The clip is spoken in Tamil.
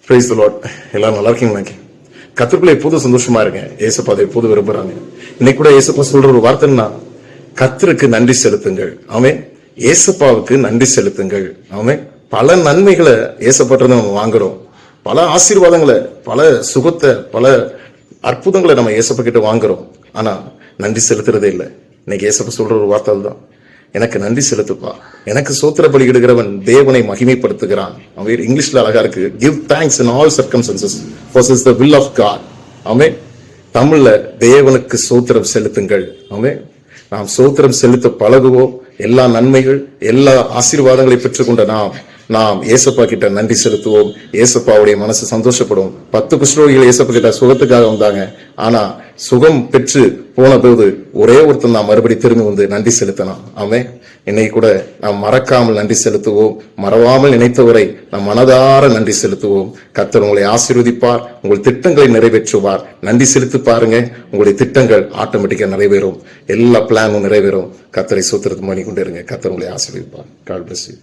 Praise the Lord. எல்லாரும் நல்லா இருக்கீங்களா? கர்த்தருக்குள்ள எப்போதும் சந்தோஷமா இருக்கேன். ஏசப்பா அதை எப்போதும் விரும்புறாங்க. இன்னைக்கு கூட ஏசப்பா சொல்ற ஒரு வார்த்தைன்னா, கர்த்தருக்கு நன்றி செலுத்துங்கள். ஆமென். ஏசப்பாவுக்கு நன்றி செலுத்துங்கள். ஆமென். பல நன்மைகளை ஏசப்பட்டு நம்ம வாங்குறோம். பல ஆசீர்வாதங்களை, பல சுகத்தை, பல அற்புதங்களை நம்ம ஏசப்பா கிட்ட வாங்குறோம். ஆனா நன்றி செலுத்துறதே இல்லை. இன்னைக்கு ஏசப்பா சொல்ற ஒரு வார்த்தை தான், எனக்கு நன்றி செலுத்துப்பா. எனக்கு சோத்திர பலி இடுகிறவன் தேவனை மகிமைப்படுத்துகிறான். அவன் இங்கிலீஷ்ல அழகா இருக்கு, give thanks in all circumstances for is the will of God. Amen. தமிழ்ல தேவனுக்கு சோத்திரம் செலுத்துங்கள். ஆமென். நாம் சோத்திரம் செலுத்த பழகுவோம். எல்லா நன்மைகள், எல்லா ஆசீர்வாதங்களை பெற்றுக்கொண்ட நாம் ஏசப்பா கிட்ட நன்றி செலுத்துவோம். ஏசப்பாவுடைய மனசு சந்தோஷப்படும். 10 குஷ்டரோகிகள் ஏசப்பா கிட்ட சுகத்துக்காக வந்தாங்க. ஆனா சுகம் பெற்று போன போது ஒரே ஒருத்தன் நாம் மறுபடி திரும்பி வந்து நன்றி செலுத்தலாம். ஆமென். இன்னைக்கு கூட நாம் மறக்காமல் நன்றி செலுத்துவோம். மறவாமல் நினைத்தவரை நாம் மனதார நன்றி செலுத்துவோம். கர்த்தர் உங்களை ஆசீர்வதிப்பார், உங்கள் திட்டங்களை நிறைவேற்றுவார். நன்றி செலுத்தி பாருங்க, உங்களுடைய திட்டங்கள் ஆட்டோமேட்டிக்கா நிறைவேறும். எல்லா பிளானும் நிறைவேறும். கர்த்தரை சோத்திரத்து பண்ணி கொண்டு இருங்க. கர்த்தர் உங்களை ஆசீர்வதிப்பார். God bless you.